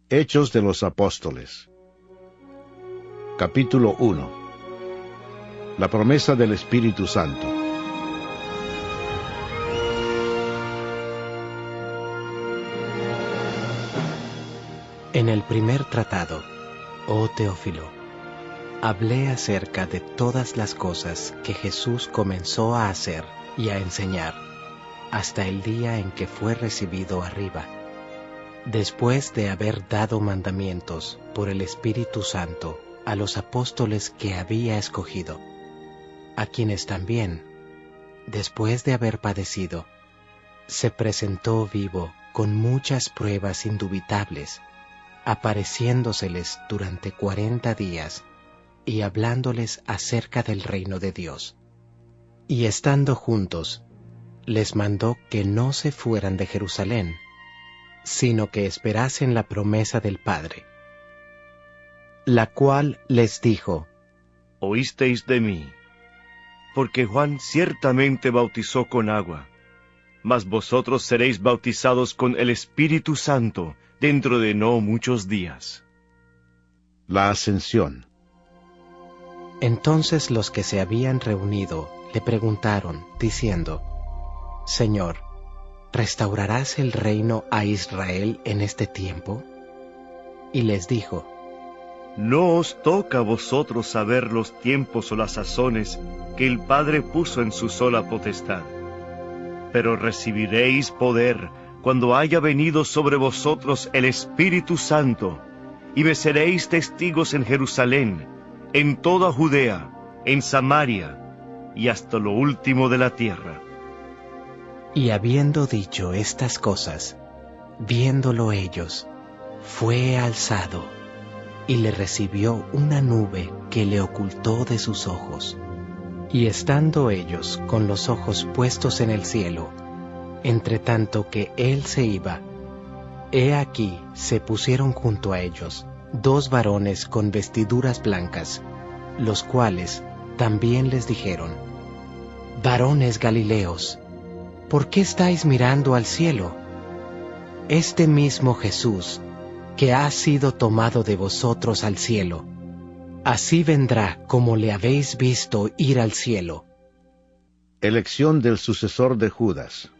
Hechos de los Apóstoles. Capítulo 1. La promesa del Espíritu Santo. En el primer tratado, oh Teófilo, hablé acerca de todas las cosas que Jesús comenzó a hacer y a enseñar, hasta el día en que fue recibido arriba, después de haber dado mandamientos por el Espíritu Santo a los apóstoles que había escogido, a quienes también, después de haber padecido, se presentó vivo con muchas pruebas indubitables, apareciéndoseles durante 40 días y hablándoles acerca del reino de Dios. Y estando juntos, les mandó que no se fueran de Jerusalén, sino que esperasen la promesa del Padre, la cual les dijo: Oísteis de mí, porque Juan ciertamente bautizó con agua, mas vosotros seréis bautizados con el Espíritu Santo dentro de no muchos días. La Ascensión. Entonces los que se habían reunido le preguntaron, diciendo: Señor, ¿restaurarás el reino a Israel en este tiempo? Y les dijo: No os toca a vosotros saber los tiempos o las sazones que el Padre puso en su sola potestad, pero recibiréis poder cuando haya venido sobre vosotros el Espíritu Santo, y me seréis testigos en Jerusalén, en toda Judea, en Samaria, y hasta lo último de la tierra. Y habiendo dicho estas cosas, viéndolo ellos, fue alzado, y le recibió una nube que le ocultó de sus ojos. Y estando ellos con los ojos puestos en el cielo, entre tanto que él se iba, he aquí se pusieron junto a ellos 2 varones con vestiduras blancas, los cuales también les dijeron: Varones Galileos, ¿por qué estáis mirando al cielo? Este mismo Jesús, que ha sido tomado de vosotros al cielo, así vendrá como le habéis visto ir al cielo. Elección del sucesor de Judas.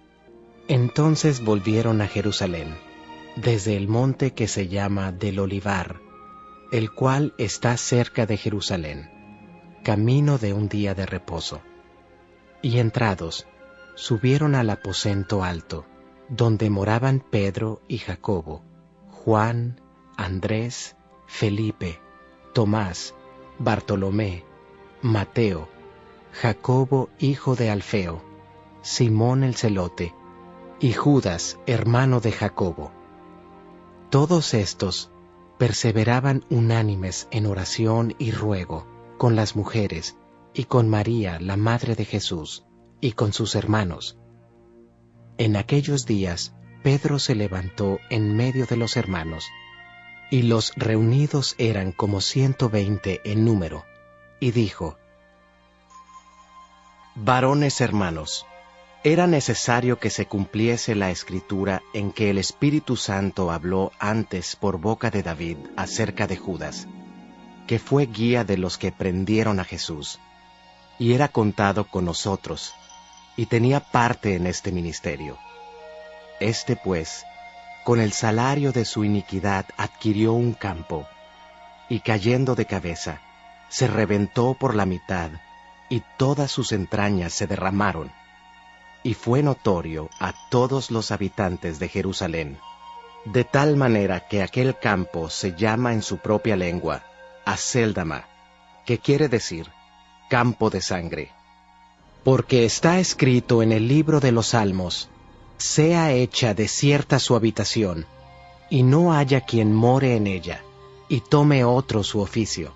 Entonces volvieron a Jerusalén, desde el monte que se llama del Olivar, el cual está cerca de Jerusalén, camino de un día de reposo. Y entrados, subieron al aposento alto, donde moraban Pedro y Jacobo, Juan, Andrés, Felipe, Tomás, Bartolomé, Mateo, Jacobo hijo de Alfeo, Simón el celote, y Judas hermano de Jacobo. Todos estos perseveraban unánimes en oración y ruego con las mujeres, y con María la madre de Jesús, y con sus hermanos. En aquellos días Pedro se levantó en medio de los hermanos, y los reunidos eran como 120 en número, y dijo: Varones hermanos, era necesario que se cumpliese la Escritura en que el Espíritu Santo habló antes por boca de David acerca de Judas, que fue guía de los que prendieron a Jesús, y era contado con nosotros, y tenía parte en este ministerio. Este pues, con el salario de su iniquidad adquirió un campo, y cayendo de cabeza, se reventó por la mitad, y todas sus entrañas se derramaron. Y fue notorio a todos los habitantes de Jerusalén, de tal manera que aquel campo se llama en su propia lengua Acéldama, que quiere decir campo de sangre. Porque está escrito en el libro de los Salmos: sea hecha desierta su habitación, y no haya quien more en ella, y tome otro su oficio.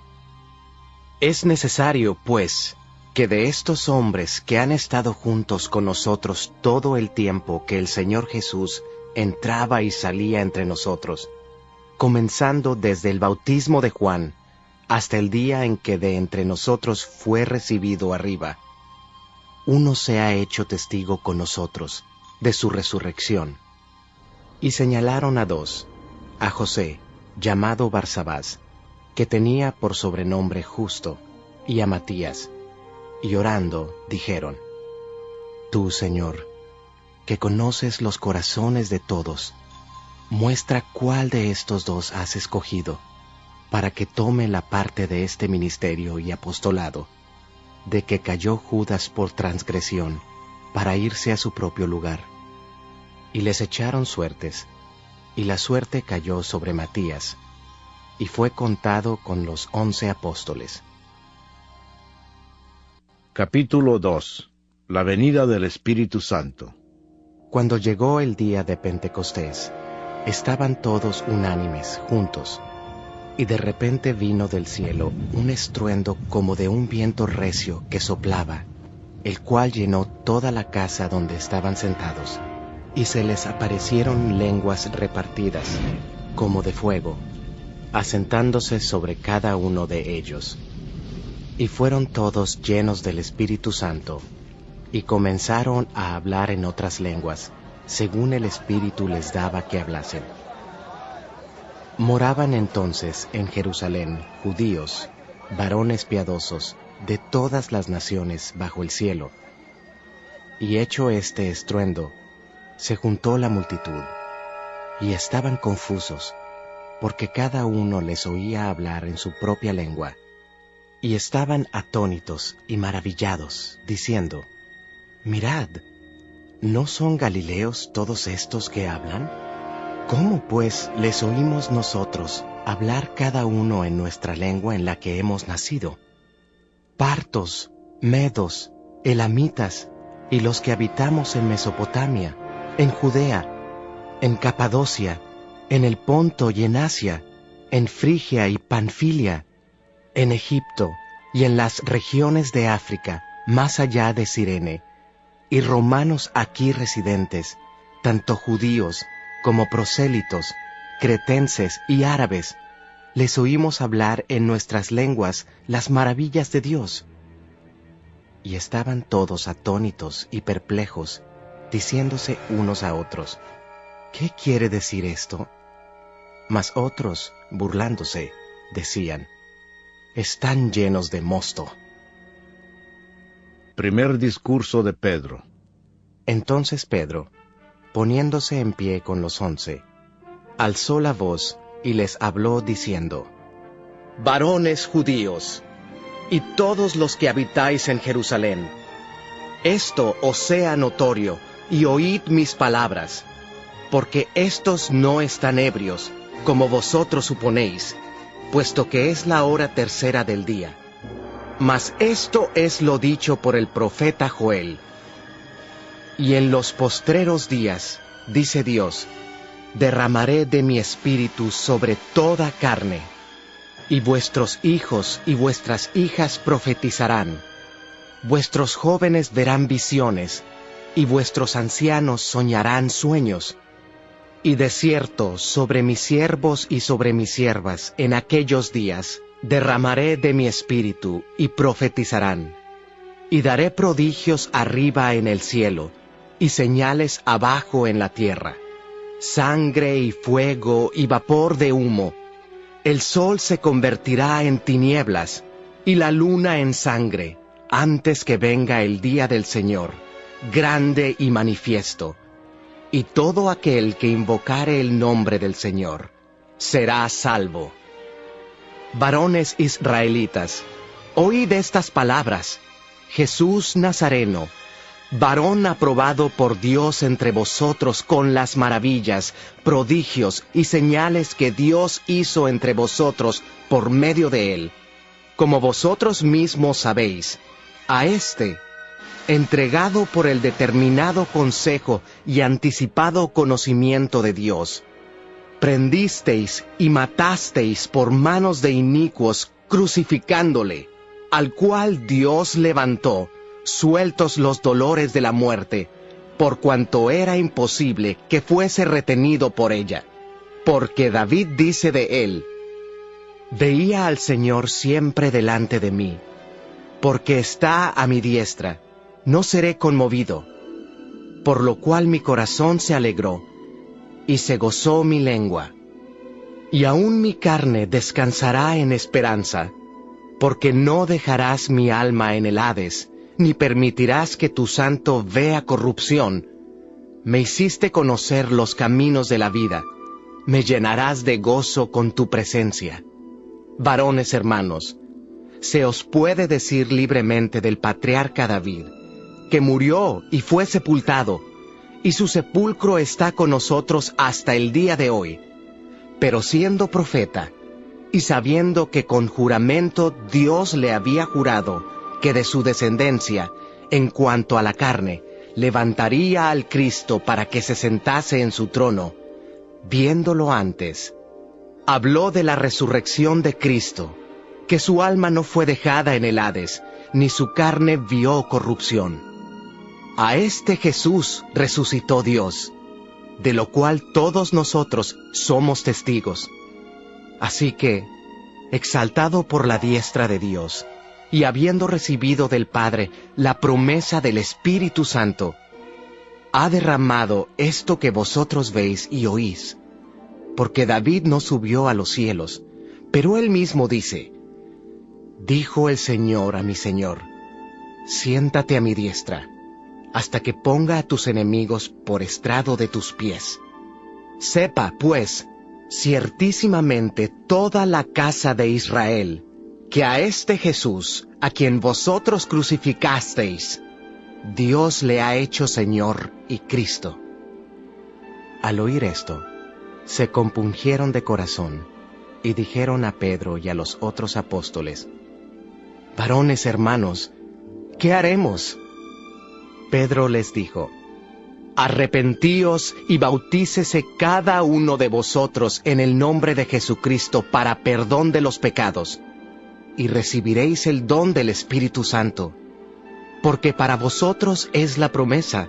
Es necesario, pues, que de estos hombres que han estado juntos con nosotros todo el tiempo que el Señor Jesús entraba y salía entre nosotros, comenzando desde el bautismo de Juan hasta el día en que de entre nosotros fue recibido arriba, uno se ha hecho testigo con nosotros de su resurrección. Y señalaron a 2, a José, llamado Barsabás, que tenía por sobrenombre Justo, y a Matías, y orando dijeron: Tú, Señor, que conoces los corazones de todos, muestra cuál de estos dos has escogido, para que tome la parte de este ministerio y apostolado, de que cayó Judas por transgresión, para irse a su propio lugar. Y les echaron suertes, y la suerte cayó sobre Matías, y fue contado con los 11 apóstoles. Capítulo 2. La venida del Espíritu Santo. Cuando llegó el día de Pentecostés, estaban todos unánimes, juntos, y de repente vino del cielo un estruendo como de un viento recio que soplaba, el cual llenó toda la casa donde estaban sentados, y se les aparecieron lenguas repartidas, como de fuego, asentándose sobre cada uno de ellos. Y fueron todos llenos del Espíritu Santo, y comenzaron a hablar en otras lenguas, según el Espíritu les daba que hablasen. Moraban entonces en Jerusalén judíos, varones piadosos, de todas las naciones bajo el cielo. Y hecho este estruendo, se juntó la multitud, y estaban confusos, porque cada uno les oía hablar en su propia lengua, y estaban atónitos y maravillados, diciendo: Mirad, ¿no son galileos todos estos que hablan? ¿Cómo pues les oímos nosotros hablar cada uno en nuestra lengua en la que hemos nacido? Partos, medos, elamitas, y los que habitamos en Mesopotamia, en Judea, en Capadocia, en el Ponto y en Asia, en Frigia y Panfilia, en Egipto y en las regiones de África, más allá de Cirene, y romanos aquí residentes, tanto judíos como prosélitos, cretenses y árabes, les oímos hablar en nuestras lenguas las maravillas de Dios. Y estaban todos atónitos y perplejos, diciéndose unos a otros: ¿Qué quiere decir esto? Mas otros, burlándose, decían: Están llenos de mosto. Primer discurso de Pedro. Entonces Pedro, poniéndose en pie con los 11, alzó la voz y les habló diciendo: Varones judíos, y todos los que habitáis en Jerusalén, esto os sea notorio, y oíd mis palabras, porque éstos no están ebrios, como vosotros suponéis, puesto que es la hora tercera del día. Mas esto es lo dicho por el profeta Joel. Y en los postreros días, dice Dios, derramaré de mi espíritu sobre toda carne, y vuestros hijos y vuestras hijas profetizarán, vuestros jóvenes verán visiones, y vuestros ancianos soñarán sueños. Y de cierto, sobre mis siervos y sobre mis siervas, en aquellos días, derramaré de mi espíritu, y profetizarán. Y daré prodigios arriba en el cielo, y señales abajo en la tierra, sangre y fuego y vapor de humo. El sol se convertirá en tinieblas, y la luna en sangre, antes que venga el día del Señor, grande y manifiesto. Y todo aquel que invocare el nombre del Señor será salvo. Varones israelitas, oíd estas palabras: Jesús Nazareno, varón aprobado por Dios entre vosotros con las maravillas, prodigios y señales que Dios hizo entre vosotros por medio de él, como vosotros mismos sabéis. A éste, entregado por el determinado consejo y anticipado conocimiento de Dios, prendisteis y matasteis por manos de inicuos, crucificándole, al cual Dios levantó, sueltos los dolores de la muerte, por cuanto era imposible que fuese retenido por ella. Porque David dice de él: Veía al Señor siempre delante de mí, porque está a mi diestra, no seré conmovido. Por lo cual mi corazón se alegró, y se gozó mi lengua. y aún mi carne descansará en esperanza, porque no dejarás mi alma en el Hades, ni permitirás que tu santo vea corrupción. Me hiciste conocer los caminos de la vida, me llenarás de gozo con tu presencia. Varones hermanos, se os puede decir libremente del patriarca David, que murió y fue sepultado, y su sepulcro está con nosotros hasta el día de hoy. Pero siendo profeta, y sabiendo que con juramento Dios le había jurado que de su descendencia, en cuanto a la carne, levantaría al Cristo para que se sentase en su trono, viéndolo antes, habló de la resurrección de Cristo, que su alma no fue dejada en el Hades, ni su carne vio corrupción. A este Jesús resucitó Dios, de lo cual todos nosotros somos testigos. Así que, exaltado por la diestra de Dios, y habiendo recibido del Padre la promesa del Espíritu Santo, ha derramado esto que vosotros veis y oís. Porque David no subió a los cielos, pero él mismo dice, dijo el Señor a mi Señor, siéntate a mi diestra, hasta que ponga a tus enemigos por estrado de tus pies. Sepa, pues, ciertísimamente toda la casa de Israel, que a este Jesús, a quien vosotros crucificasteis, Dios le ha hecho Señor y Cristo. Al oír esto, se compungieron de corazón, y dijeron a Pedro y a los otros apóstoles, varones hermanos, ¿qué haremos? Pedro les dijo, arrepentíos y bautícese cada uno de vosotros en el nombre de Jesucristo para perdón de los pecados, y recibiréis el don del Espíritu Santo, porque para vosotros es la promesa,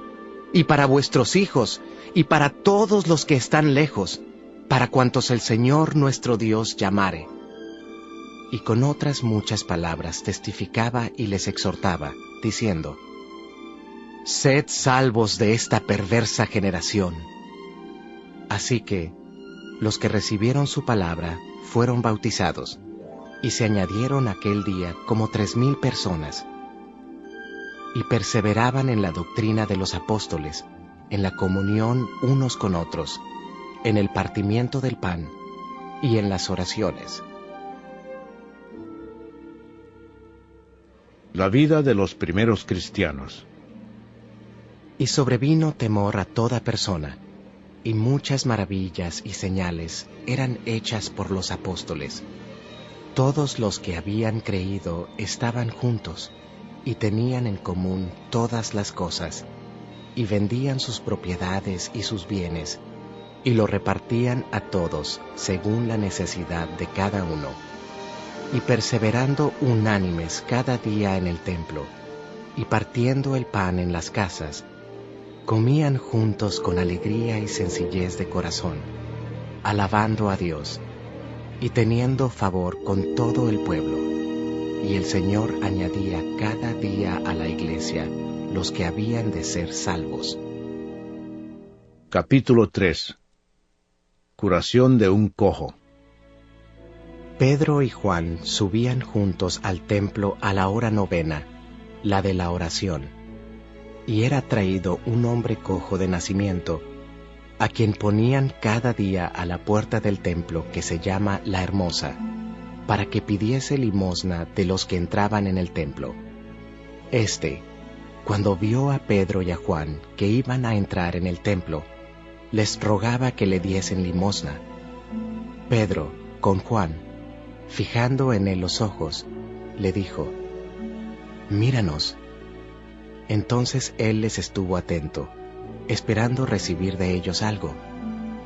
y para vuestros hijos, y para todos los que están lejos, para cuantos el Señor nuestro Dios llamare. Y con otras muchas palabras testificaba y les exhortaba, diciendo, sed salvos de esta perversa generación. Así que, los que recibieron su palabra fueron bautizados, y se añadieron aquel día como 3,000 personas, y perseveraban en la doctrina de los apóstoles, en la comunión unos con otros, en el partimiento del pan y en las oraciones. La vida de los primeros cristianos. Y sobrevino temor a toda persona, y muchas maravillas y señales eran hechas por los apóstoles. Todos los que habían creído estaban juntos, y tenían en común todas las cosas, y vendían sus propiedades y sus bienes, y lo repartían a todos según la necesidad de cada uno. Y perseverando unánimes cada día en el templo, y partiendo el pan en las casas, comían juntos con alegría y sencillez de corazón, alabando a Dios, y teniendo favor con todo el pueblo. Y el Señor añadía cada día a la iglesia los que habían de ser salvos. Capítulo 3. Curación de un cojo. Pedro y Juan subían juntos al templo a la hora 9, la de la oración, y era traído un hombre cojo de nacimiento, a quien ponían cada día a la puerta del templo que se llama La Hermosa, para que pidiese limosna de los que entraban en el templo. Este, cuando vio a Pedro y a Juan que iban a entrar en el templo, les rogaba que le diesen limosna. Pedro, con Juan, fijando en él los ojos, le dijo, míranos. Entonces él les estuvo atento, esperando recibir de ellos algo.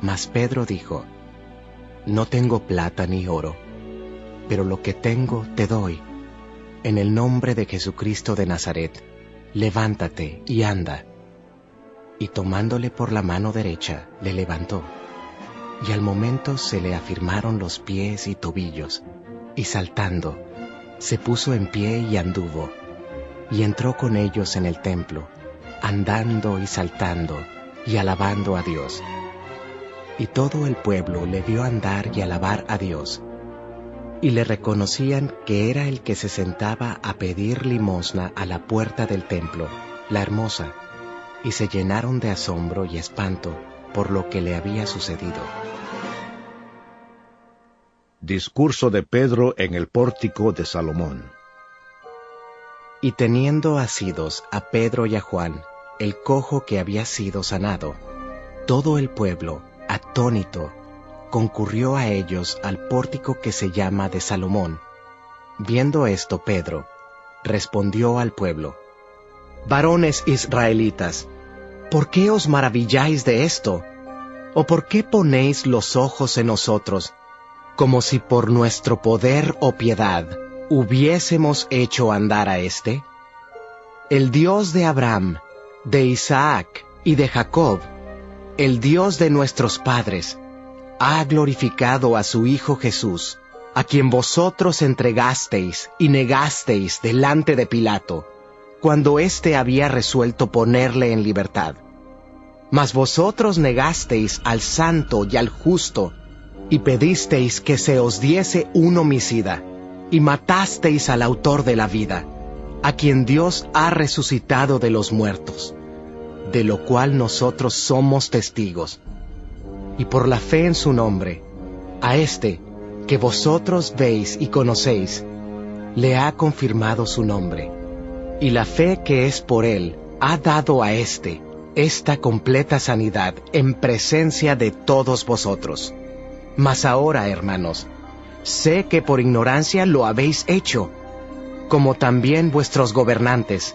Mas Pedro dijo, no tengo plata ni oro, pero lo que tengo te doy. En el nombre de Jesucristo de Nazaret, levántate y anda. Y tomándole por la mano derecha, le levantó. Y al momento se le afirmaron los pies y tobillos, y saltando, se puso en pie y anduvo, y entró con ellos en el templo, andando y saltando, y alabando a Dios. y todo el pueblo le vio andar y alabar a Dios, y le reconocían que era el que se sentaba a pedir limosna a la puerta del templo, la hermosa, y se llenaron de asombro y espanto por lo que le había sucedido. Discurso de Pedro en el pórtico de Salomón. Y teniendo asidos a Pedro y a Juan, el cojo que había sido sanado, todo el pueblo, atónito, concurrió a ellos al pórtico que se llama de Salomón. Viendo esto, Pedro respondió al pueblo: Varones israelitas, ¿por qué os maravilláis de esto? ¿O por qué ponéis los ojos en nosotros, como si por nuestro poder o piedad hubiésemos hecho andar a éste? El Dios de Abraham, de Isaac y de Jacob, el Dios de nuestros padres, ha glorificado a su Hijo Jesús, a quien vosotros entregasteis y negasteis delante de Pilato, cuando éste había resuelto ponerle en libertad. Mas vosotros negasteis al santo y al justo, y pedisteis que se os diese un homicida, y matasteis al autor de la vida, a quien Dios ha resucitado de los muertos, de lo cual nosotros somos testigos. Y por la fe en su nombre, a este que vosotros veis y conocéis, le ha confirmado su nombre, y la fe que es por él ha dado a éste esta completa sanidad en presencia de todos vosotros. Mas ahora, hermanos, sé que por ignorancia lo habéis hecho, como también vuestros gobernantes,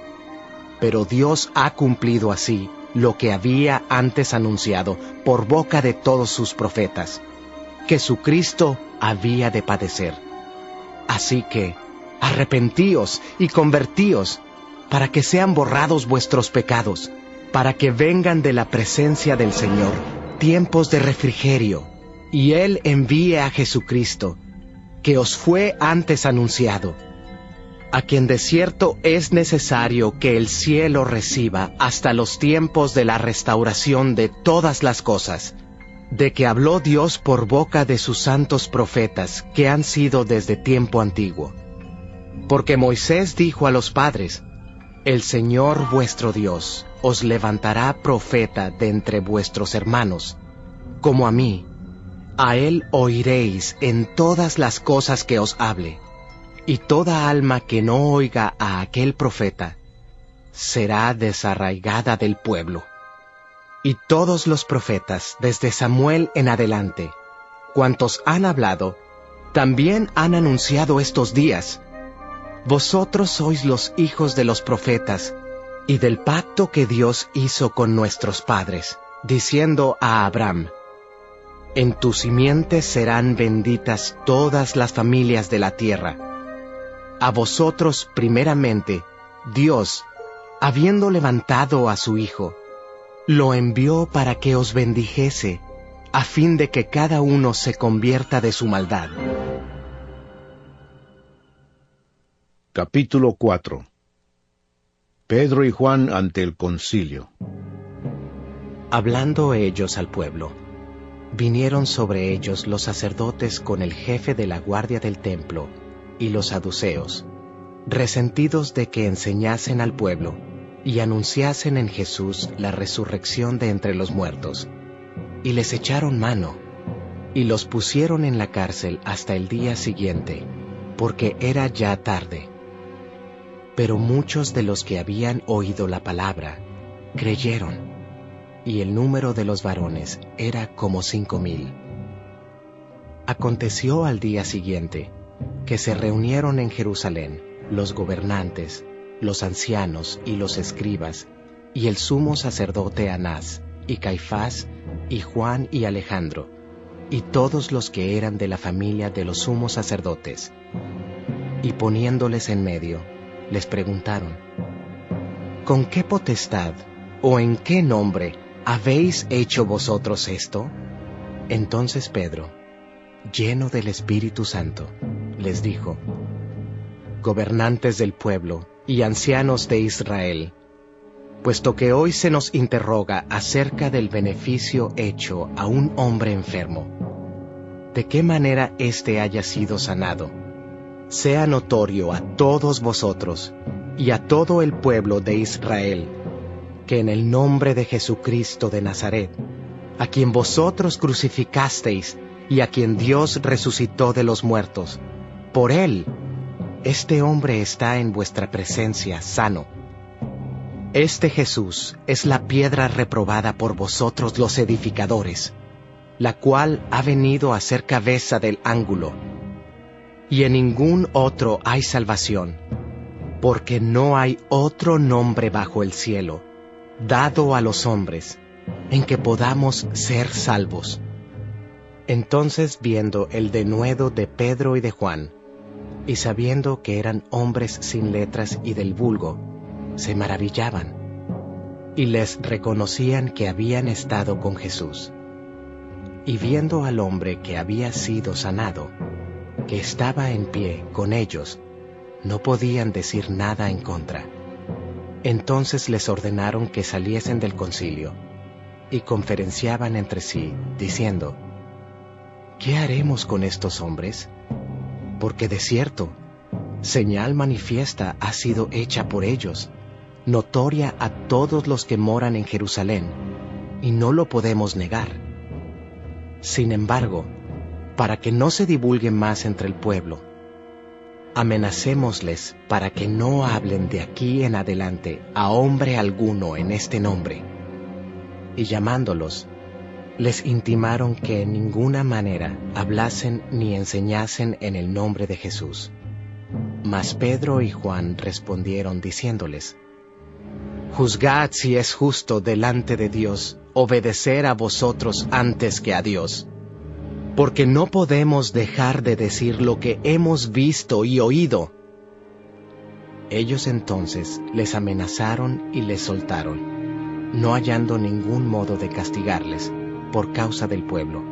pero Dios ha cumplido así lo que había antes anunciado por boca de todos sus profetas, que su Cristo había de padecer. Así que, arrepentíos y convertíos, para que sean borrados vuestros pecados, para que vengan de la presencia del Señor tiempos de refrigerio, y Él envíe a Jesucristo, que os fue antes anunciado, a quien de cierto es necesario que el cielo reciba hasta los tiempos de la restauración de todas las cosas, de que habló Dios por boca de sus santos profetas que han sido desde tiempo antiguo. Porque Moisés dijo a los padres: El Señor vuestro Dios os levantará profeta de entre vuestros hermanos, como a mí. A él oiréis en todas las cosas que os hable, y toda alma que no oiga a aquel profeta será desarraigada del pueblo. Y todos los profetas, desde Samuel en adelante, cuantos han hablado, también han anunciado estos días. Vosotros sois los hijos de los profetas, y del pacto que Dios hizo con nuestros padres, diciendo a Abraham: En tu simiente serán benditas todas las familias de la tierra. A vosotros primeramente, Dios, habiendo levantado a su Hijo, lo envió para que os bendijese, a fin de que cada uno se convierta de su maldad. Capítulo 4. Pedro y Juan ante el concilio. Hablando ellos al pueblo, vinieron sobre ellos los sacerdotes con el jefe de la guardia del templo y los saduceos, resentidos de que enseñasen al pueblo y anunciasen en Jesús la resurrección de entre los muertos, y les echaron mano, y los pusieron en la cárcel hasta el día siguiente, porque era ya tarde. Pero muchos de los que habían oído la palabra creyeron, y el número de los varones era como 5,000. Aconteció al día siguiente que se reunieron en Jerusalén los gobernantes, los ancianos y los escribas, y el sumo sacerdote Anás, y Caifás, y Juan y Alejandro, y todos los que eran de la familia de los sumos sacerdotes. Y poniéndoles en medio, les preguntaron: ¿Con qué potestad o en qué nombre habéis hecho vosotros esto? Entonces Pedro, lleno del Espíritu Santo, les dijo: Gobernantes del pueblo y ancianos de Israel, puesto que hoy se nos interroga acerca del beneficio hecho a un hombre enfermo, de qué manera éste haya sido sanado, sea notorio a todos vosotros y a todo el pueblo de Israel, que en el nombre de Jesucristo de Nazaret, a quien vosotros crucificasteis y a quien Dios resucitó de los muertos, por él, este hombre está en vuestra presencia sano. Este Jesús es la piedra reprobada por vosotros los edificadores, la cual ha venido a ser cabeza del ángulo. Y en ningún otro hay salvación, porque no hay otro nombre bajo el cielo, dado a los hombres, en que podamos ser salvos. Entonces, viendo el denuedo de Pedro y de Juan, y sabiendo que eran hombres sin letras y del vulgo, se maravillaban, y les reconocían que habían estado con Jesús. Y viendo al hombre que había sido sanado, que estaba en pie con ellos, no podían decir nada en contra. Entonces les ordenaron que saliesen del concilio, y conferenciaban entre sí, diciendo: ¿Qué haremos con estos hombres? Porque de cierto, señal manifiesta ha sido hecha por ellos, notoria a todos los que moran en Jerusalén, y no lo podemos negar. Sin embargo, para que no se divulgue más entre el pueblo, amenacémosles para que no hablen de aquí en adelante a hombre alguno en este nombre. Y llamándolos, les intimaron que en ninguna manera hablasen ni enseñasen en el nombre de Jesús. Mas Pedro y Juan respondieron diciéndoles: Juzgad si es justo delante de Dios obedecer a vosotros antes que a Dios, porque no podemos dejar de decir lo que hemos visto y oído. Ellos entonces les amenazaron y les soltaron, no hallando ningún modo de castigarles por causa del pueblo,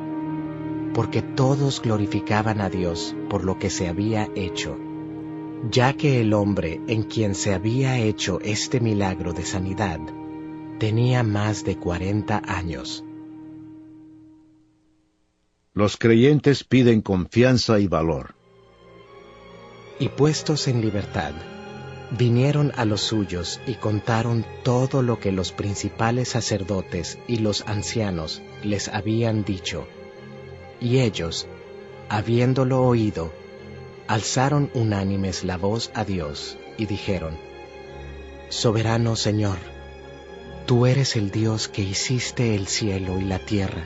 porque todos glorificaban a Dios por lo que se había hecho, ya que el hombre en quien se había hecho este milagro de sanidad tenía más de 40 años. Los creyentes piden confianza y valor. Y puestos en libertad, vinieron a los suyos y contaron todo lo que los principales sacerdotes y los ancianos les habían dicho. Y ellos, habiéndolo oído, alzaron unánimes la voz a Dios y dijeron: Soberano Señor, tú eres el Dios que hiciste el cielo y la tierra,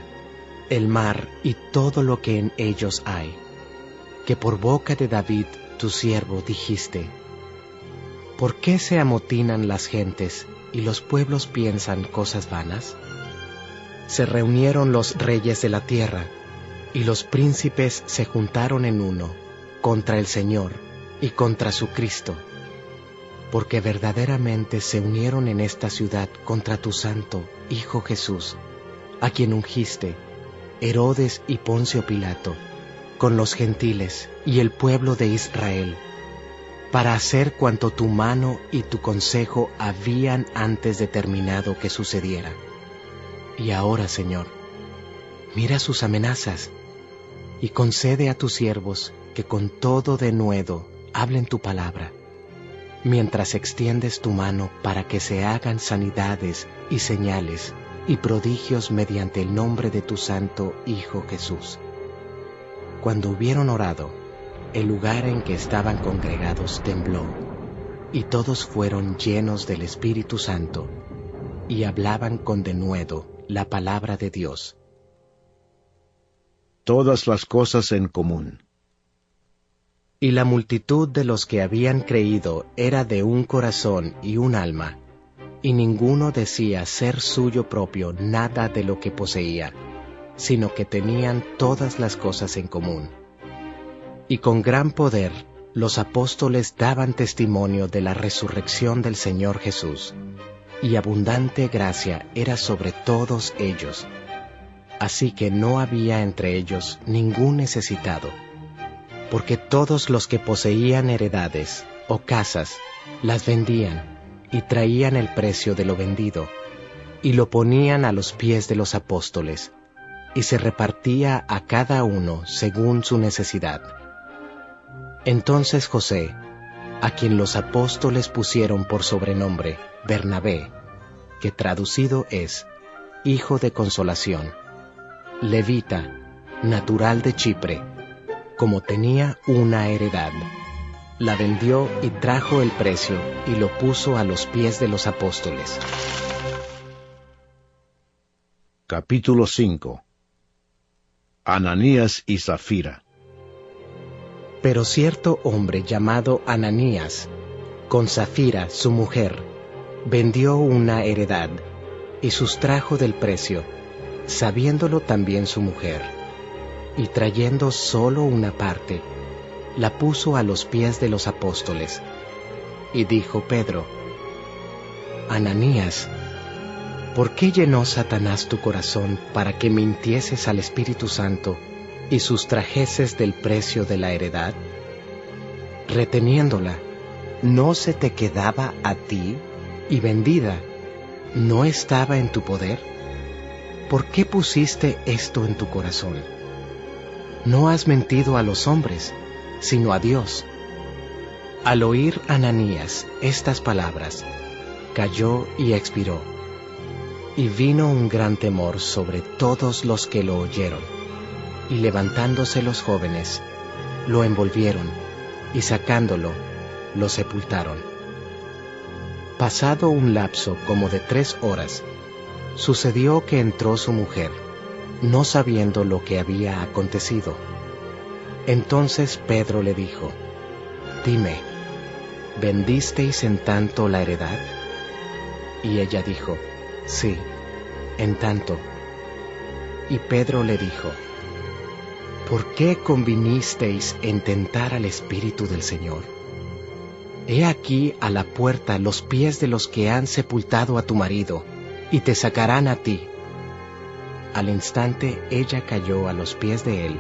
el mar y todo lo que en ellos hay, que por boca de David tu siervo dijiste: ¿Por qué se amotinan las gentes y los pueblos piensan cosas vanas? Se reunieron los reyes de la tierra, y los príncipes se juntaron en uno contra el Señor y contra su Cristo, porque verdaderamente se unieron en esta ciudad contra tu santo Hijo Jesús, a quien ungiste, Herodes y Poncio Pilato, con los gentiles y el pueblo de Israel, para hacer cuanto tu mano y tu consejo habían antes determinado que sucediera. Y ahora, Señor, mira sus amenazas, y concede a tus siervos que con todo denuedo hablen tu palabra, mientras extiendes tu mano para que se hagan sanidades y señales y prodigios mediante el nombre de tu santo Hijo Jesús. Cuando hubieron orado, el lugar en que estaban congregados tembló, y todos fueron llenos del Espíritu Santo, y hablaban con denuedo la palabra de Dios. Todas las cosas en común. Y la multitud de los que habían creído era de un corazón y un alma, y ninguno decía ser suyo propio nada de lo que poseía, sino que tenían todas las cosas en común. Y con gran poder los apóstoles daban testimonio de la resurrección del Señor Jesús, y abundante gracia era sobre todos ellos. Así que no había entre ellos ningún necesitado, porque todos los que poseían heredades o casas las vendían y traían el precio de lo vendido, y lo ponían a los pies de los apóstoles, y se repartía a cada uno según su necesidad. Entonces José, a quien los apóstoles pusieron por sobrenombre Bernabé, que traducido es Hijo de Consolación, levita, natural de Chipre, como tenía una heredad, la vendió y trajo el precio y lo puso a los pies de los apóstoles. Capítulo 5. Ananías y Zafira. Pero cierto hombre llamado Ananías, con Zafira su mujer, vendió una heredad y sustrajo del precio, sabiéndolo también su mujer, y trayendo solo una parte, la puso a los pies de los apóstoles. Y dijo Pedro: Ananías, ¿por qué llenó Satanás tu corazón para que mintieses al Espíritu Santo y sustrajeses del precio de la heredad? Reteniéndola, ¿no se te quedaba a ti? Y vendida, ¿no estaba en tu poder? ¿Por qué pusiste esto en tu corazón? No has mentido a los hombres, sino a Dios. Al oír Ananías estas palabras, cayó y expiró. Y vino un gran temor sobre todos los que lo oyeron, y levantándose los jóvenes, lo envolvieron, y sacándolo, lo sepultaron. Pasado un lapso como de 3 horas, sucedió que entró su mujer, no sabiendo lo que había acontecido. Entonces Pedro le dijo: Dime, ¿vendisteis en tanto la heredad? Y ella dijo: Sí, en tanto. Y Pedro le dijo: ¿Por qué convinisteis en tentar al Espíritu del Señor? He aquí a la puerta los pies de los que han sepultado a tu marido, y te sacarán a ti. Al instante ella cayó a los pies de él,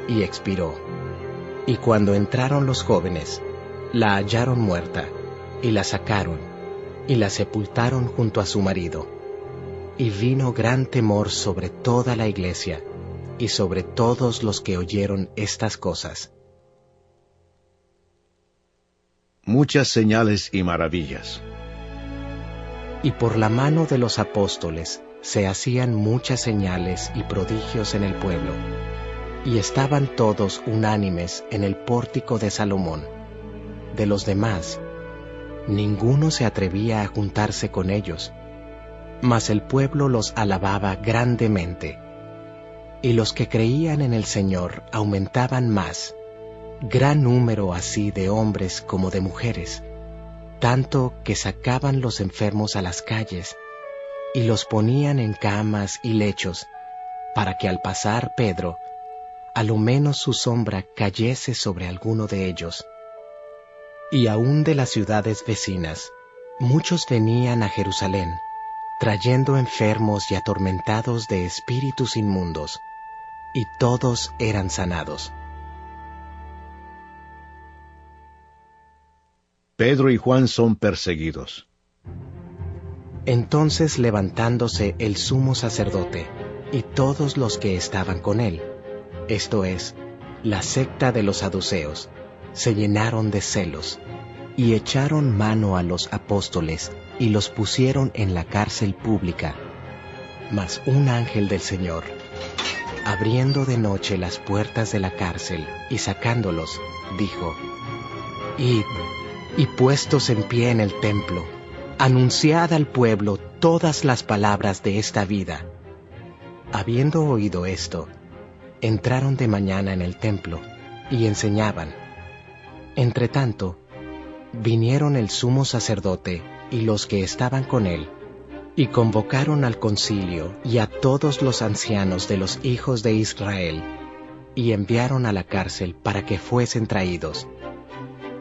y expiró. Y cuando entraron los jóvenes, la hallaron muerta, y la sacaron, y la sepultaron junto a su marido. Y vino gran temor sobre toda la iglesia, y sobre todos los que oyeron estas cosas. Muchas señales y maravillas. Y por la mano de los apóstoles se hacían muchas señales y prodigios en el pueblo, y estaban todos unánimes en el pórtico de Salomón. De los demás, ninguno se atrevía a juntarse con ellos, mas el pueblo los alababa grandemente. Y los que creían en el Señor aumentaban más, gran número así de hombres como de mujeres, tanto que sacaban los enfermos a las calles, y los ponían en camas y lechos, para que al pasar Pedro, a lo menos su sombra cayese sobre alguno de ellos. Y aun de las ciudades vecinas, muchos venían a Jerusalén, trayendo enfermos y atormentados de espíritus inmundos, y todos eran sanados. Pedro y Juan son perseguidos. Entonces levantándose el sumo sacerdote, y todos los que estaban con él, esto es, la secta de los saduceos, se llenaron de celos, y echaron mano a los apóstoles, y los pusieron en la cárcel pública. Mas un ángel del Señor, abriendo de noche las puertas de la cárcel, y sacándolos, dijo: Id, y puestos en pie en el templo, anunciad al pueblo todas las palabras de esta vida. Habiendo oído esto, entraron de mañana en el templo, y enseñaban. Entretanto, vinieron el sumo sacerdote y los que estaban con él, y convocaron al concilio y a todos los ancianos de los hijos de Israel, y enviaron a la cárcel para que fuesen traídos.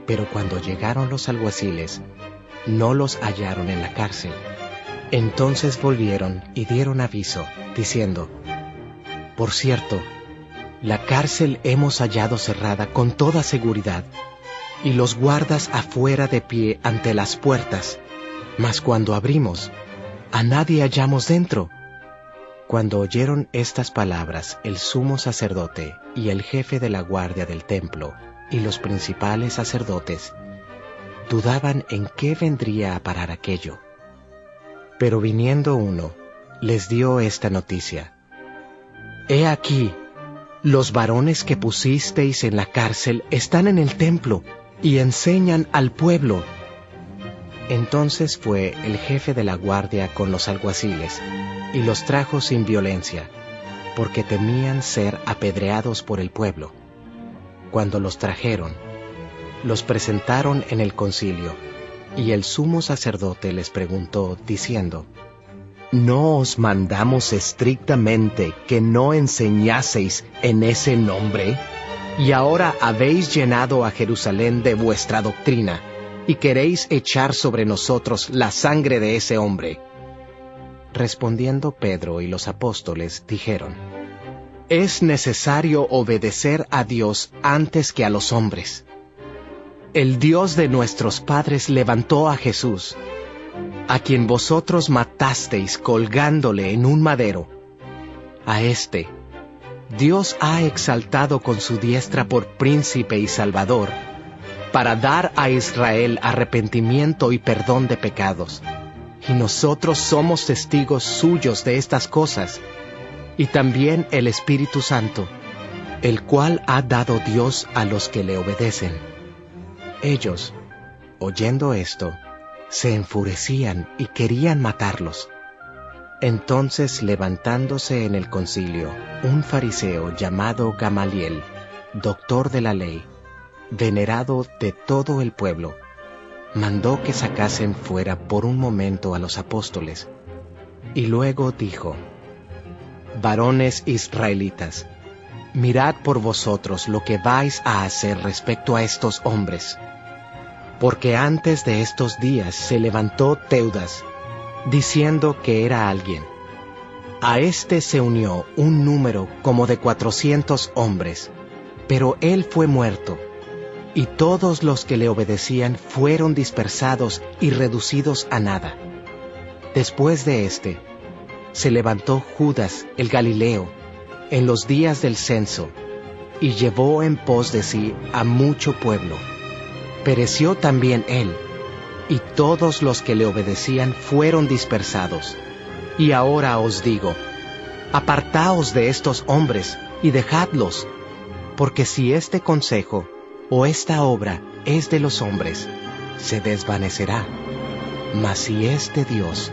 Pero cuando llegaron los alguaciles, no los hallaron en la cárcel. Entonces volvieron y dieron aviso, diciendo: Por cierto, la cárcel hemos hallado cerrada con toda seguridad, y los guardas afuera de pie ante las puertas, Mas cuando abrimos, a nadie hallamos dentro. Cuando oyeron estas palabras, el sumo sacerdote y el jefe de la guardia del templo y los principales sacerdotes dudaban en qué vendría a parar aquello. Pero viniendo uno, les dio esta noticia: He aquí, los varones que pusisteis en la cárcel están en el templo y enseñan al pueblo. Entonces fue el jefe de la guardia con los alguaciles, y los trajo sin violencia, porque temían ser apedreados por el pueblo. Cuando los trajeron, los presentaron en el concilio, y el sumo sacerdote les preguntó, diciendo: ¿No os mandamos estrictamente que no enseñaseis en ese nombre? Y ahora habéis llenado a Jerusalén de vuestra doctrina, y queréis echar sobre nosotros la sangre de ese hombre. Respondiendo Pedro y los apóstoles, dijeron: Es necesario obedecer a Dios antes que a los hombres. El Dios de nuestros padres levantó a Jesús, a quien vosotros matasteis colgándole en un madero. A éste, Dios ha exaltado con su diestra por príncipe y salvador, para dar a Israel arrepentimiento y perdón de pecados. Y nosotros somos testigos suyos de estas cosas, y también el Espíritu Santo, el cual ha dado Dios a los que le obedecen. Ellos, oyendo esto, se enfurecían y querían matarlos. Entonces, levantándose en el concilio, un fariseo llamado Gamaliel, doctor de la ley, venerado de todo el pueblo, mandó que sacasen fuera por un momento a los apóstoles, y luego dijo: Varones israelitas, mirad por vosotros lo que vais a hacer respecto a estos hombres. Porque antes de estos días se levantó Teudas, diciendo que era alguien. A éste se unió un número como de 400 hombres, pero él fue muerto, y todos los que le obedecían fueron dispersados y reducidos a nada. Después de éste, se levantó Judas el Galileo en los días del censo, y llevó en pos de sí a mucho pueblo. Pereció también él, y todos los que le obedecían fueron dispersados. Y ahora os digo: apartaos de estos hombres y dejadlos, porque si este consejo o esta obra es de los hombres, se desvanecerá, mas si es de Dios,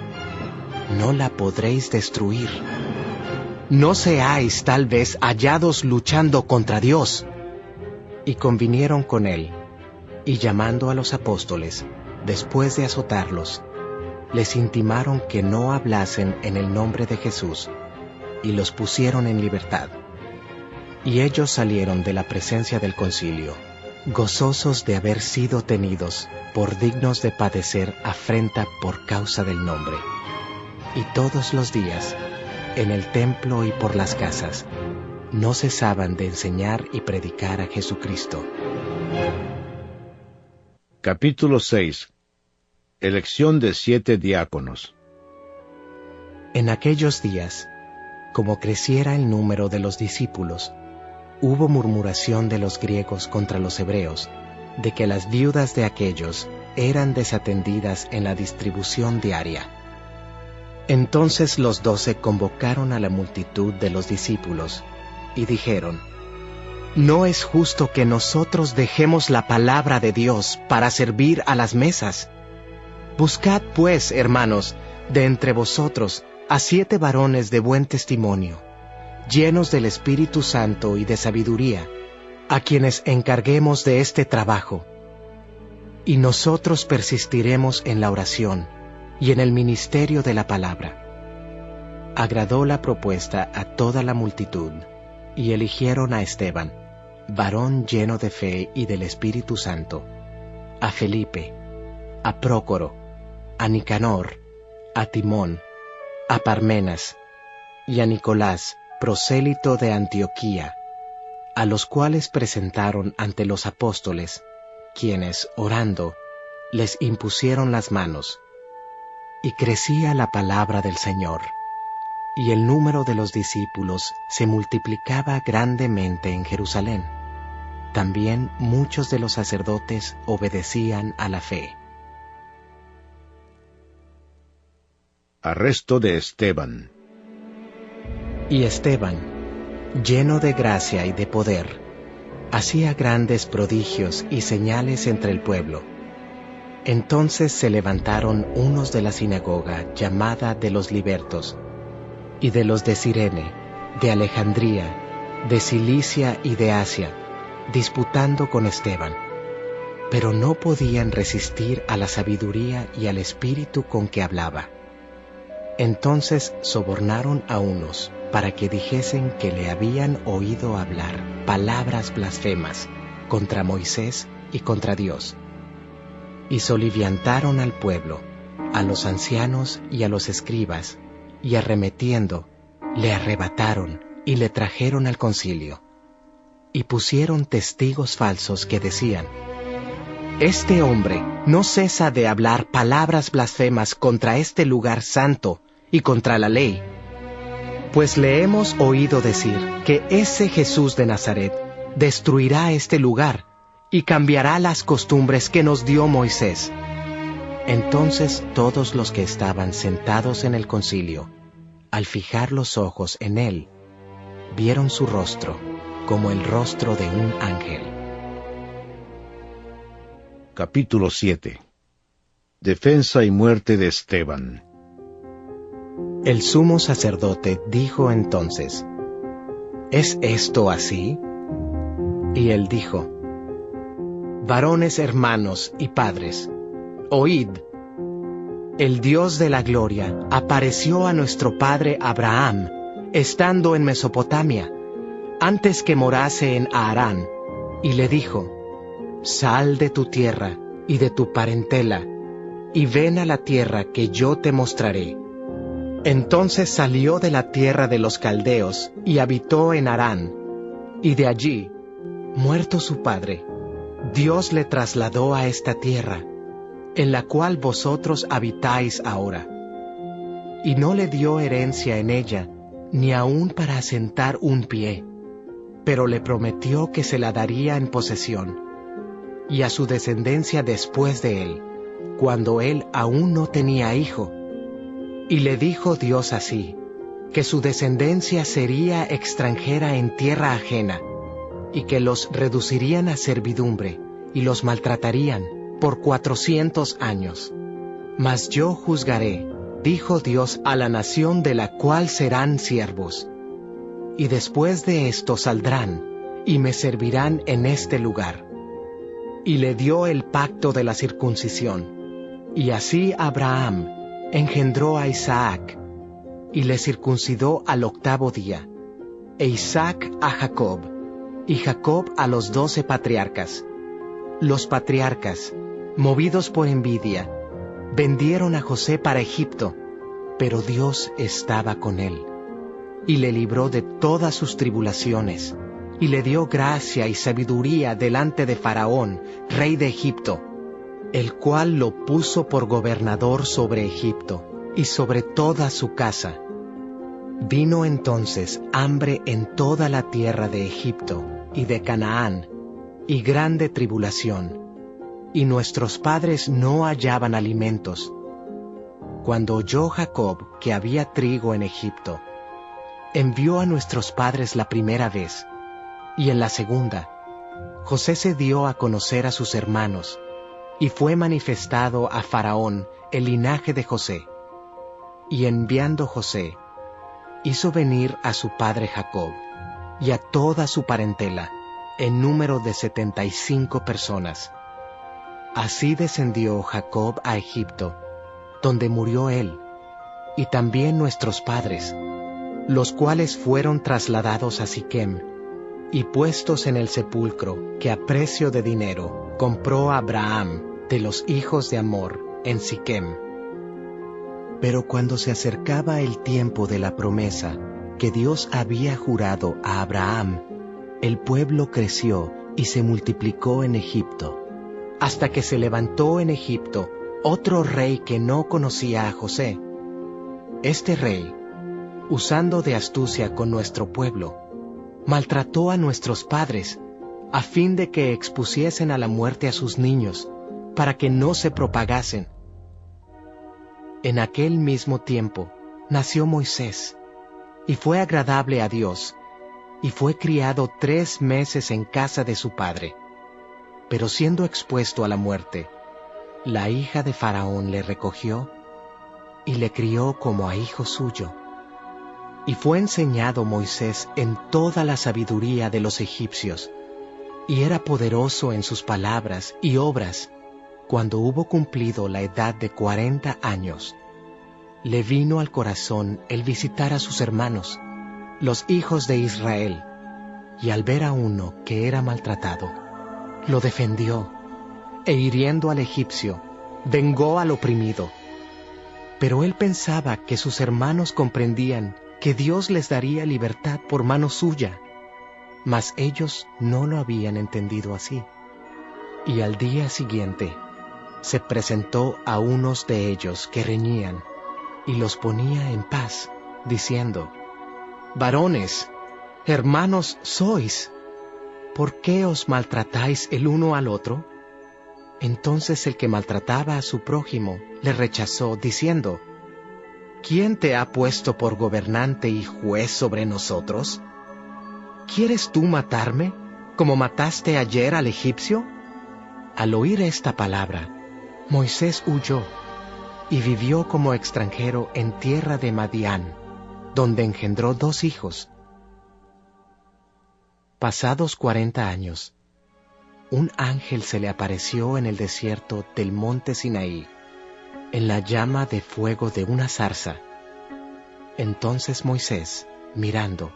no la podréis destruir. No seáis tal vez hallados luchando contra Dios. Y convinieron con él, y llamando a los apóstoles, después de azotarlos, les intimaron que no hablasen en el nombre de Jesús, y los pusieron en libertad. Y ellos salieron de la presencia del concilio, gozosos de haber sido tenidos por dignos de padecer afrenta por causa del nombre. Y todos los días, en el templo y por las casas, no cesaban de enseñar y predicar a Jesucristo. Capítulo 6. Elección de 7 diáconos. En aquellos días, como creciera el número de los discípulos, hubo murmuración de los griegos contra los hebreos, de que las viudas de aquellos eran desatendidas en la distribución diaria. Entonces los 12 convocaron a la multitud de los discípulos, y dijeron: No es justo que nosotros dejemos la palabra de Dios para servir a las mesas. Buscad pues, hermanos, de entre vosotros a 7 varones de buen testimonio, llenos del Espíritu Santo y de sabiduría, a quienes encarguemos de este trabajo. Y nosotros persistiremos en la oración y en el ministerio de la palabra. Agradó la propuesta a toda la multitud, y eligieron a Esteban, varón lleno de fe y del Espíritu Santo, a Felipe, a Prócoro, a Nicanor, a Timón, a Parmenas, y a Nicolás, prosélito de Antioquía, a los cuales presentaron ante los apóstoles, quienes, orando, les impusieron las manos, y crecía la palabra del Señor, y el número de los discípulos se multiplicaba grandemente en Jerusalén. También muchos de los sacerdotes obedecían a la fe. Arresto de Esteban. Y Esteban, lleno de gracia y de poder, hacía grandes prodigios y señales entre el pueblo. Entonces se levantaron unos de la sinagoga llamada de los Libertos, y de los de Cirene, de Alejandría, de Cilicia y de Asia, disputando con Esteban, pero no podían resistir a la sabiduría y al espíritu con que hablaba. Entonces sobornaron a unos para que dijesen que le habían oído hablar palabras blasfemas contra Moisés y contra Dios. Y soliviantaron al pueblo, a los ancianos y a los escribas, y arremetiendo, le arrebataron y le trajeron al concilio. Y pusieron testigos falsos que decían: Este hombre no cesa de hablar palabras blasfemas contra este lugar santo y contra la ley. Pues le hemos oído decir que ese Jesús de Nazaret destruirá este lugar y cambiará las costumbres que nos dio Moisés. Entonces todos los que estaban sentados en el concilio, al fijar los ojos en él, vieron su rostro como el rostro de un ángel. Capítulo 7. Defensa y muerte de Esteban. El sumo sacerdote dijo entonces: ¿Es esto así? Y él dijo: Varones hermanos y padres, oíd. El Dios de la gloria apareció a nuestro padre Abraham, estando en Mesopotamia, antes que morase en Harán, y le dijo: Sal de tu tierra y de tu parentela, y ven a la tierra que yo te mostraré. Entonces salió de la tierra de los caldeos y habitó en Harán, y de allí, muerto su padre, Dios le trasladó a esta tierra, en la cual vosotros habitáis ahora. Y no le dio herencia en ella, ni aun para asentar un pie, pero le prometió que se la daría en posesión, y a su descendencia después de él, cuando él aún no tenía hijo. Y le dijo Dios así, que su descendencia sería extranjera en tierra ajena, y que los reducirían a servidumbre, y los maltratarían por 400 años. Mas yo juzgaré, dijo Dios, a la nación de la cual serán siervos. Y después de esto saldrán, y me servirán en este lugar. Y le dio el pacto de la circuncisión. Y así Abraham engendró a Isaac, y le circuncidó al 8º día, e Isaac a Jacob, y Jacob a los 12 patriarcas. Los patriarcas, movidos por envidia, vendieron a José para Egipto, pero Dios estaba con él, y le libró de todas sus tribulaciones, y le dio gracia y sabiduría delante de Faraón, rey de Egipto, el cual lo puso por gobernador sobre Egipto, y sobre toda su casa. Vino entonces hambre en toda la tierra de Egipto y de Canaán, y grande tribulación, y nuestros padres no hallaban alimentos. Cuando oyó Jacob que había trigo en Egipto, envió a nuestros padres la primera vez, y en la segunda, José se dio a conocer a sus hermanos, y fue manifestado a Faraón el linaje de José. Y enviando José, hizo venir a su padre Jacob, y a toda su parentela, en número de 75 personas. Así descendió Jacob a Egipto, donde murió él, y también nuestros padres, los cuales fueron trasladados a Siquem, y puestos en el sepulcro que a precio de dinero compró Abraham de los hijos de Amor en Siquem. Pero cuando se acercaba el tiempo de la promesa que Dios había jurado a Abraham, el pueblo creció y se multiplicó en Egipto, hasta que se levantó en Egipto otro rey que no conocía a José. Este rey, usando de astucia con nuestro pueblo, maltrató a nuestros padres, a fin de que expusiesen a la muerte a sus niños, para que no se propagasen. En aquel mismo tiempo nació Moisés, y fue agradable a Dios, y fue criado 3 meses en casa de su padre. Pero siendo expuesto a la muerte, la hija de Faraón le recogió y le crió como a hijo suyo. Y fue enseñado Moisés en toda la sabiduría de los egipcios, y era poderoso en sus palabras y obras. Cuando hubo cumplido la edad de 40 años, le vino al corazón el visitar a sus hermanos, los hijos de Israel, y al ver a uno que era maltratado, lo defendió, e hiriendo al egipcio, vengó al oprimido. Pero él pensaba que sus hermanos comprendían que Dios les daría libertad por mano suya, mas ellos no lo habían entendido así. Y al día siguiente se presentó a unos de ellos que reñían, y los ponía en paz, diciendo: «Varones, hermanos sois, ¿por qué os maltratáis el uno al otro?» Entonces el que maltrataba a su prójimo le rechazó, diciendo: «¿Quién te ha puesto por gobernante y juez sobre nosotros? ¿Quieres tú matarme, como mataste ayer al egipcio?» Al oír esta palabra, Moisés huyó y vivió como extranjero en tierra de Madián, donde engendró 2 hijos. Pasados 40 años, un ángel se le apareció en el desierto del monte Sinaí, en la llama de fuego de una zarza. Entonces Moisés, mirando,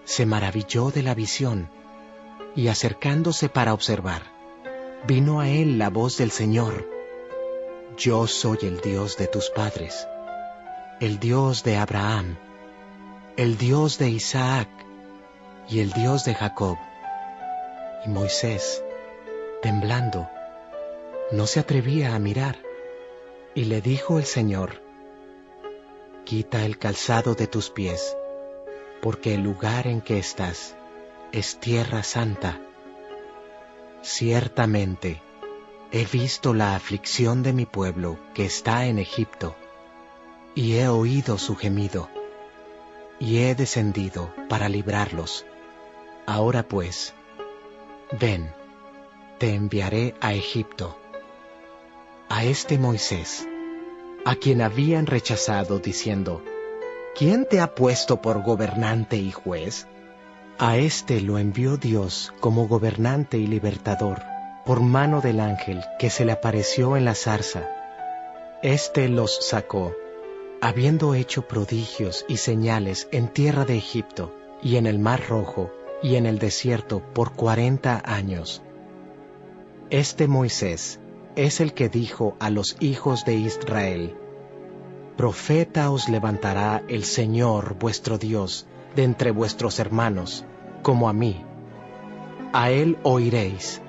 se maravilló de la visión, y acercándose para observar, vino a él la voz del Señor: «Yo soy el Dios de tus padres, el Dios de Abraham, el Dios de Isaac y el Dios de Jacob». Y Moisés, temblando, no se atrevía a mirar, y le dijo el Señor: «Quita el calzado de tus pies, porque el lugar en que estás es tierra santa. Ciertamente, he visto la aflicción de mi pueblo que está en Egipto, y he oído su gemido, y he descendido para librarlos. Ahora pues, ven, te enviaré a Egipto». A este Moisés, a quien habían rechazado diciendo: «¿Quién te ha puesto por gobernante y juez?», a este lo envió Dios como gobernante y libertador, por mano del ángel que se le apareció en la zarza. Este los sacó, habiendo hecho prodigios y señales en tierra de Egipto, y en el Mar Rojo, y en el desierto por 40 años. Este Moisés es el que dijo a los hijos de Israel: «Profeta os levantará el Señor vuestro Dios de entre vuestros hermanos, como a mí. A él oiréis».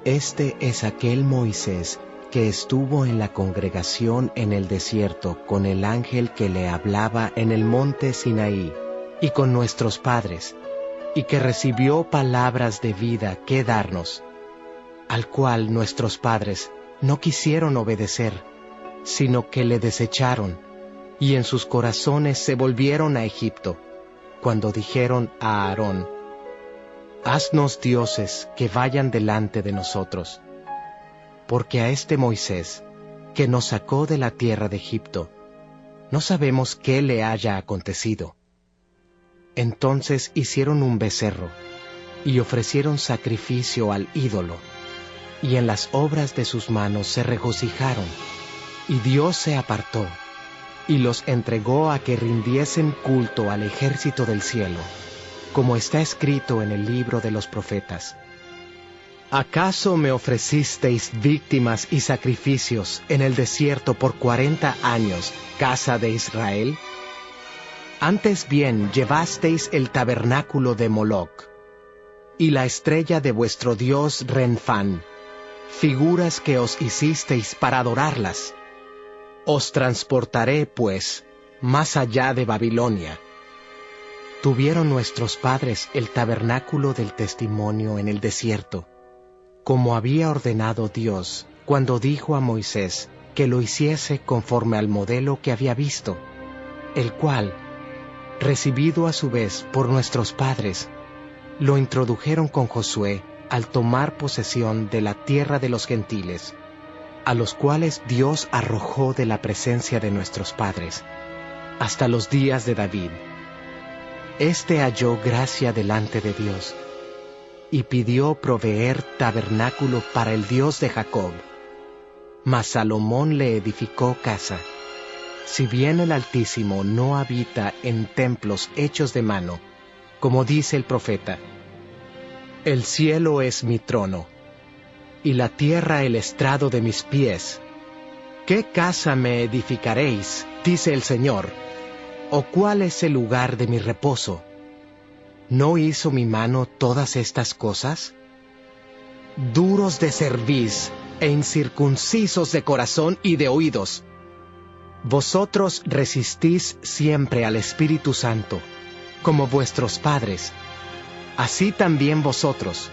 Este es aquel Moisés que estuvo en la congregación en el desierto con el ángel que le hablaba en el monte Sinaí, y con nuestros padres, y que recibió palabras de vida que darnos, al cual nuestros padres no quisieron obedecer, sino que le desecharon, y en sus corazones se volvieron a Egipto, cuando dijeron a Aarón: «Haznos dioses que vayan delante de nosotros». Porque a este Moisés, que nos sacó de la tierra de Egipto, no sabemos qué le haya acontecido. Entonces hicieron un becerro, y ofrecieron sacrificio al ídolo, y en las obras de sus manos se regocijaron, y Dios se apartó, y los entregó a que rindiesen culto al ejército del cielo, como está escrito en el libro de los profetas: «¿Acaso me ofrecisteis víctimas y sacrificios en el desierto por 40 años, casa de Israel? Antes bien llevasteis el tabernáculo de Moloc, y la estrella de vuestro dios Renfán, figuras que os hicisteis para adorarlas. Os transportaré, pues, más allá de Babilonia. Tuvieron nuestros padres el tabernáculo del testimonio en el desierto, como había ordenado Dios cuando dijo a Moisés que lo hiciese conforme al modelo que había visto, el cual, recibido a su vez por nuestros padres, lo introdujeron con Josué al tomar posesión de la tierra de los gentiles, a los cuales Dios arrojó de la presencia de nuestros padres, hasta los días de David. Este halló gracia delante de Dios, y pidió proveer tabernáculo para el Dios de Jacob. Mas Salomón le edificó casa. Si bien el Altísimo no habita en templos hechos de mano, como dice el profeta, el cielo es mi trono, y la tierra el estrado de mis pies. ¿Qué casa me edificaréis? Dice el Señor. ¿O cuál es el lugar de mi reposo? ¿No hizo mi mano todas estas cosas? Duros de cerviz e incircuncisos de corazón y de oídos. Vosotros resistís siempre al Espíritu Santo, como vuestros padres. Así también vosotros.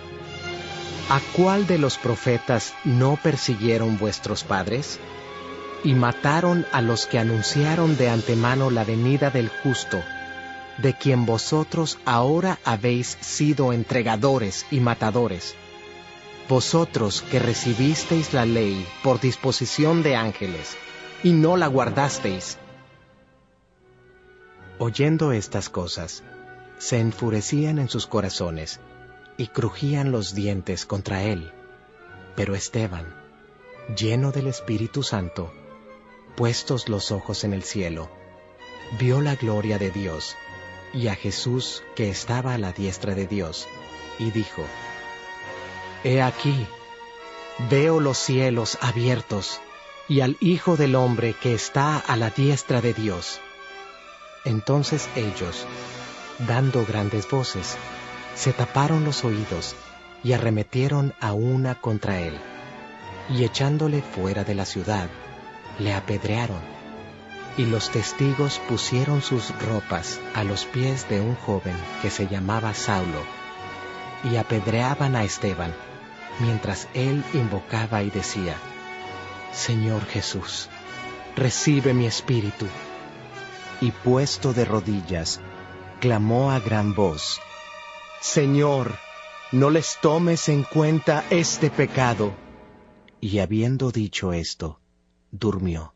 ¿A cuál de los profetas no persiguieron vuestros padres? Y mataron a los que anunciaron de antemano la venida del justo, de quien vosotros ahora habéis sido entregadores y matadores. Vosotros que recibisteis la ley por disposición de ángeles, y no la guardasteis. Oyendo estas cosas, se enfurecían en sus corazones, y crujían los dientes contra él. Pero Esteban, lleno del Espíritu Santo, puestos los ojos en el cielo, vio la gloria de Dios, y a Jesús que estaba a la diestra de Dios, y dijo: He aquí, veo los cielos abiertos, y al Hijo del Hombre que está a la diestra de Dios. Entonces ellos, dando grandes voces, se taparon los oídos, y arremetieron a una contra él, y echándole fuera de la ciudad, le apedrearon, y los testigos pusieron sus ropas a los pies de un joven que se llamaba Saulo, y apedreaban a Esteban, mientras él invocaba y decía: Señor Jesús, recibe mi espíritu. Y puesto de rodillas, clamó a gran voz: Señor, no les tomes en cuenta este pecado. Y habiendo dicho esto, durmió.